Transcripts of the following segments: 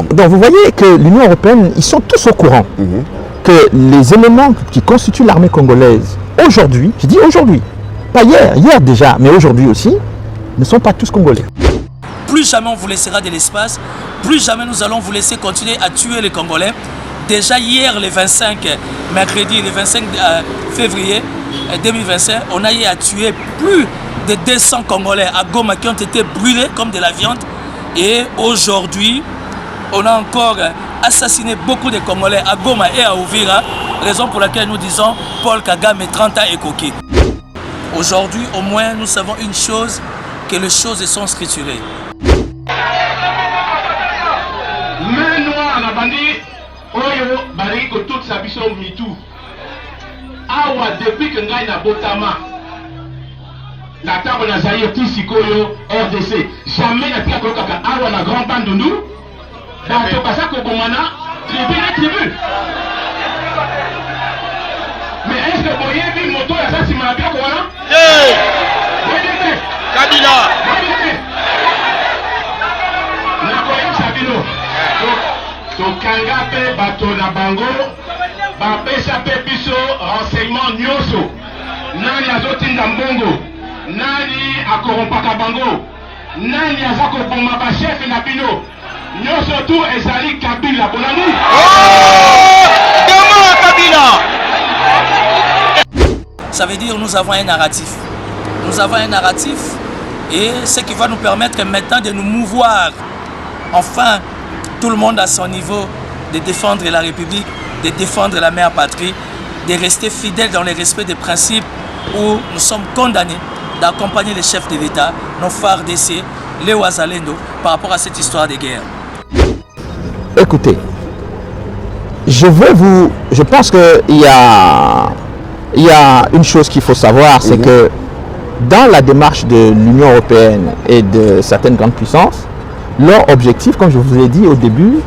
Donc vous voyez que l'Union européenne, ils sont tous au courant que les éléments qui constituent l'armée congolaise, aujourd'hui, je dis aujourd'hui, pas hier, hier déjà, mais aujourd'hui aussi, ne sont pas tous congolais. Plus jamais on vous laissera de l'espace, plus jamais nous allons vous laisser continuer à tuer les Congolais. Déjà hier, le 25, mercredi, le 25 février 2025, on a eu à tuer plus de 200 Congolais à Goma qui ont été brûlés comme de la viande. Et aujourd'hui, on a encore assassiné beaucoup de Congolais à Goma et à Uvira, raison pour laquelle nous disons Paul Kagame 30 ans et coquille. Aujourd'hui, au moins, nous savons une chose, que les choses sont structurées. Main noire à la bandit, Oyo, Bariko, toute sa biso mitou. Awa, depuis que Ngaï na Botama, la table na Zaïre, Tissikoyo, RDC, jamais n'a tia Kokaka, Awa na grand bandundu, dans le Bassa Kogomana, tribu. Mais est-ce que vous voyez une moto à ça, si m'a bien voilà? Kabila! Nakoyem Sabino. Tokanga pe bato na bango, bapesa pe biso renseignement nyonso. Nani azotinda mbongo? Nani akorompaka bango? Nani azako bomba ba chef na bino? Nyonso tu ezali Kabila bonani. Comment Kabila? Ça veut dire nous avons un narratif. Nous avons un narratif et ce qui va nous permettre maintenant de nous mouvoir. Enfin, tout le monde à son niveau, de défendre la République, de défendre la mère patrie, de rester fidèle dans le respect des principes où nous sommes condamnés d'accompagner les chefs de l'État, nos phares d'essai, les Ouazalendo, par rapport à cette histoire de guerre. Écoutez, je pense qu'il y a une chose qu'il faut savoir, c'est que dans la démarche de l'Union européenne et de certaines grandes puissances, leur objectif, comme je vous l'ai dit au début,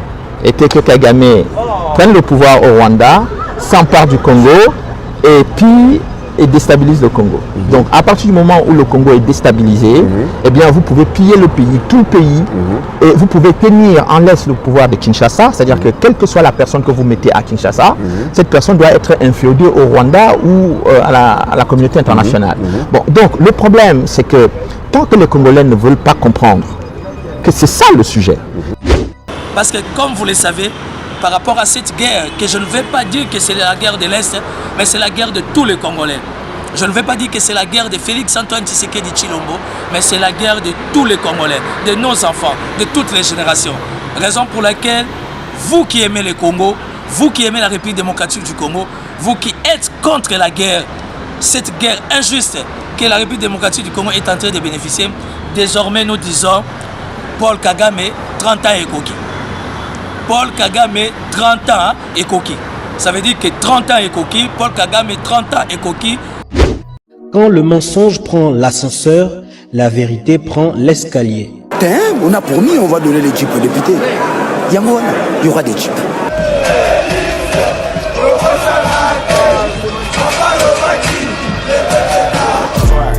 était que Kagame prenne le pouvoir au Rwanda, s'empare du Congo et puis déstabilise le Congo. Donc à partir du moment où le Congo est déstabilisé, eh bien vous pouvez piller le pays, tout le pays, et vous pouvez tenir en laisse le pouvoir de Kinshasa, c'est-à-dire que quelle que soit la personne que vous mettez à Kinshasa, cette personne doit être inféodée au Rwanda ou à la communauté internationale. Bon, donc le problème, c'est que tant que les Congolais ne veulent pas comprendre que c'est ça le sujet. Parce que comme vous le savez, par rapport à cette guerre, que je ne vais pas dire que c'est la guerre de l'Est, mais c'est la guerre de tous les Congolais. Je ne vais pas dire que c'est la guerre de Félix Antoine Tshisekedi Tshilombo, mais c'est la guerre de tous les Congolais, de nos enfants, de toutes les générations. Raison pour laquelle, vous qui aimez le Congo, vous qui aimez la République démocratique du Congo, vous qui êtes contre la guerre, cette guerre injuste que la République démocratique du Congo est en train de bénéficier, désormais nous disons Paul Kagame, 30 ans et coquille. Paul Kagame, 30 ans et coquille. Ça veut dire que 30 ans et coquille, Paul Kagame, 30 ans et coquille. Quand le mensonge prend l'ascenseur, la vérité prend l'escalier. On a promis, on va donner les jeeps aux députés. Il y aura des jeeps.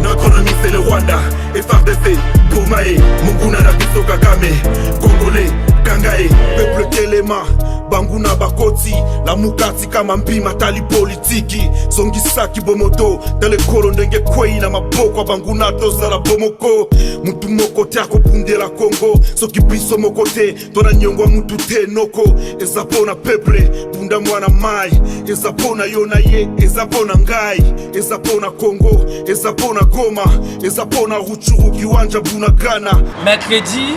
Notre ennemi c'est le Rwanda, FRDC, Gomae, Munguna Nabiso Kagame, Congolais, Kangae, peuple Kelema, Banguna Bakoti, la Mukati kama mpima tali politiki, Songisaki Bomoto, dans le kolondenge kwei na maboko Banguna toza la bomoko, Mutu moko tiako punde la Congo, Soki biso mokote, tona nyongwa mutu te noko, Ezapona peuple, bunda mwana mai, Ezapona yona ye, Ezapona ngai, Ezapona Congo, Ezapona Goma, Ezapona Ruchuru kiwanja Bunagana. Mercredi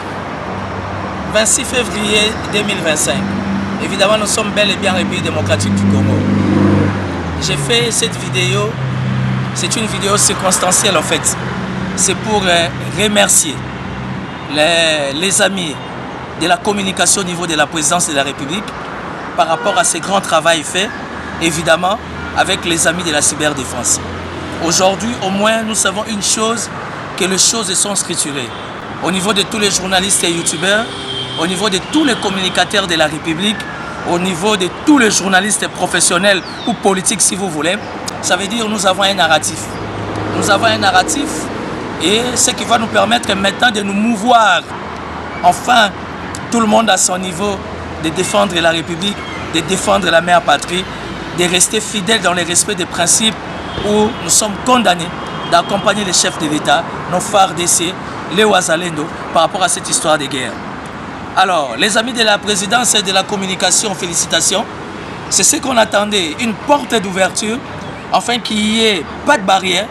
26 février 2025. Évidemment, nous sommes bel et bien République démocratique du Congo. J'ai fait cette vidéo, c'est une vidéo circonstancielle en fait. C'est pour remercier les amis de la communication au niveau de la présidence de la République par rapport à ce grand travail fait, évidemment, avec les amis de la cyberdéfense. Aujourd'hui, au moins, nous savons une chose, que les choses sont structurées. Au niveau de tous les journalistes et youtubeurs, au niveau de tous les communicateurs de la République, au niveau de tous les journalistes professionnels ou politiques si vous voulez, ça veut dire que nous avons un narratif. Nous avons un narratif et ce qui va nous permettre maintenant de nous mouvoir. Enfin, tout le monde à son niveau, de défendre la République, de défendre la mère patrie, de rester fidèle dans le respect des principes où nous sommes condamnés d'accompagner les chefs de l'État, nos FARDC, les Wazalendo, par rapport à cette histoire de guerre. Alors, les amis de la présidence et de la communication, félicitations. C'est ce qu'on attendait, une porte d'ouverture, afin qu'il n'y ait pas de barrière,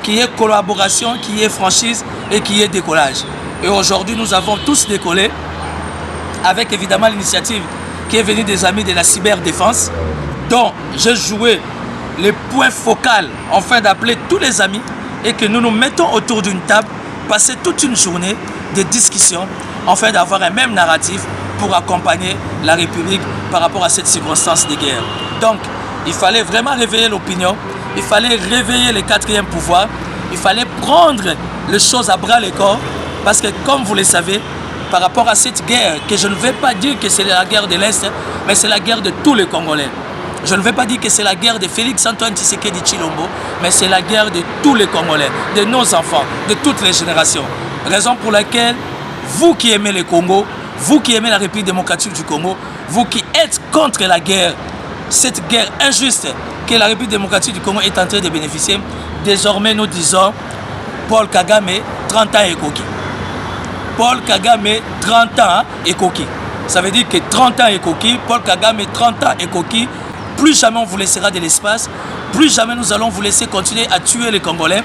qu'il y ait collaboration, qu'il y ait franchise et qu'il y ait décollage. Et aujourd'hui, nous avons tous décollé avec évidemment l'initiative qui est venue des amis de la cyberdéfense, dont j'ai joué les points focaux afin d'appeler tous les amis et que nous nous mettons autour d'une table, passer toute une journée de discussion afin d'avoir un même narratif pour accompagner la République par rapport à cette circonstance de guerre. Donc, il fallait vraiment réveiller l'opinion, il fallait réveiller le quatrième pouvoir, il fallait prendre les choses à bras le corps, parce que comme vous le savez, par rapport à cette guerre, que je ne vais pas dire que c'est la guerre de l'Est, mais c'est la guerre de tous les Congolais. Je ne vais pas dire que c'est la guerre de Félix Antoine Tshisekedi Tshilombo, mais c'est la guerre de tous les Congolais, de nos enfants, de toutes les générations. Raison pour laquelle, vous qui aimez le Congo, vous qui aimez la République démocratique du Congo, vous qui êtes contre la guerre, cette guerre injuste que la République démocratique du Congo est en train de bénéficier, désormais nous disons Paul Kagame, 30 ans et coquille. Paul Kagame, 30 ans et coquille. Ça veut dire que 30 ans et coquille, Paul Kagame, 30 ans et coquille, plus jamais on vous laissera de l'espace, plus jamais nous allons vous laisser continuer à tuer les Congolais.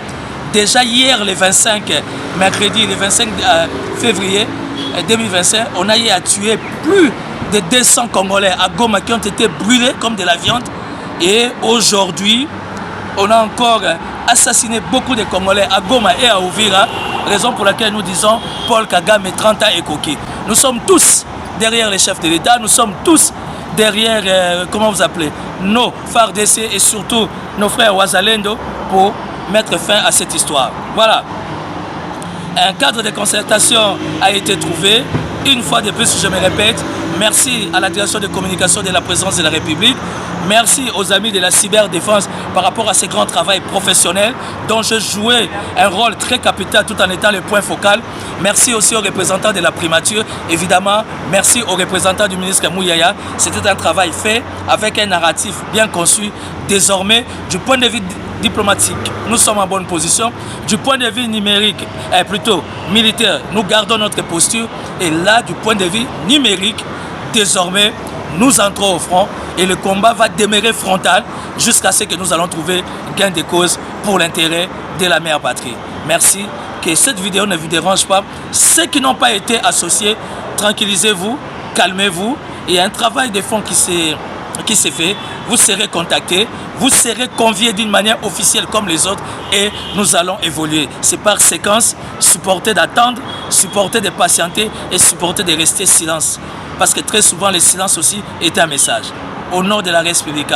Déjà hier, le 25 mercredi, le 25 février 2025, on a eu à tuer plus de 200 Congolais à Goma qui ont été brûlés comme de la viande. Et aujourd'hui, on a encore assassiné beaucoup de Congolais à Goma et à Uvira, raison pour laquelle nous disons Paul Kagame, 30 ans et coquille. Nous sommes tous derrière les chefs de l'État, nous sommes tous derrière, comment vous appelez, nos FARDC et surtout nos frères Wazalendo pour mettre fin à cette histoire. Voilà. Un cadre de concertation a été trouvé. Une fois de plus, je me répète, merci à la direction de communication de la présidence de la République. Merci aux amis de la cyberdéfense par rapport à ce grand travail professionnel dont je jouais un rôle très capital tout en étant le point focal. Merci aussi aux représentants de la primature. Évidemment, merci aux représentants du ministre Mouyaya. C'était un travail fait avec un narratif bien conçu. Désormais, du point de vue diplomatique, nous sommes en bonne position. Du point de vue numérique, plutôt militaire, nous gardons notre posture. Et là, du point de vue numérique, désormais, nous entrons au front et le combat va demeurer frontal jusqu'à ce que nous allons trouver gain de cause pour l'intérêt de la mère patrie. Merci, que cette vidéo ne vous dérange pas. Ceux qui n'ont pas été associés, tranquillisez-vous, calmez-vous. Il y a un travail de fond qui s'est fait. Vous serez contactés, vous serez conviés d'une manière officielle comme les autres et nous allons évoluer. C'est par séquence, supporter d'attendre, supporter de patienter et supporter de rester silence. Parce que très souvent, le silence aussi est un message. Au nom de la République,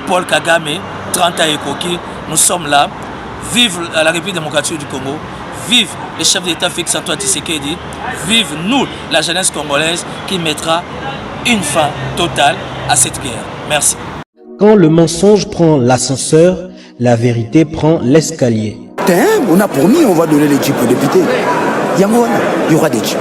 Paul Kagame, 30 ans et coquille, nous sommes là. Vive la République démocratique du Congo. Vive le chef d'État Félix Antoine Tshisekedi. Vive nous, la jeunesse congolaise, qui mettra une fin totale à cette guerre. Merci. Quand le mensonge prend l'ascenseur, la vérité prend l'escalier. On a promis, on va donner les jeeps aux députés. Il y aura des jeeps.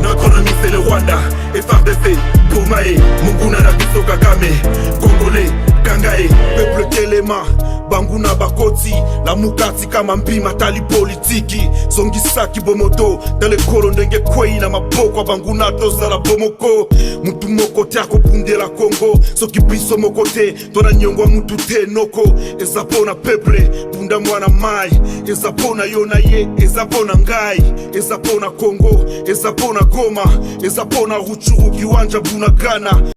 Notre ennemi c'est le Rwanda, FARDC, Boumae, Munguna na biso Kagame, Congolais, Kangae, peuple Telema, Banguna Bakoti, la Mukati kama mpima tali politiki, Songisaki Bomoto, dale kolo ndenge kwei na maboko Banguna toza la bomoko, mutu moko te akopundela Congo, soki biso moko te, tona nyongwa mutu te noko, ezapona peuple, punda mwana mai, ezapona yona ye, ezapona ngai, ezapona Congo, ezapona Goma, ezapona Ruchuru kiwanja Bunagana.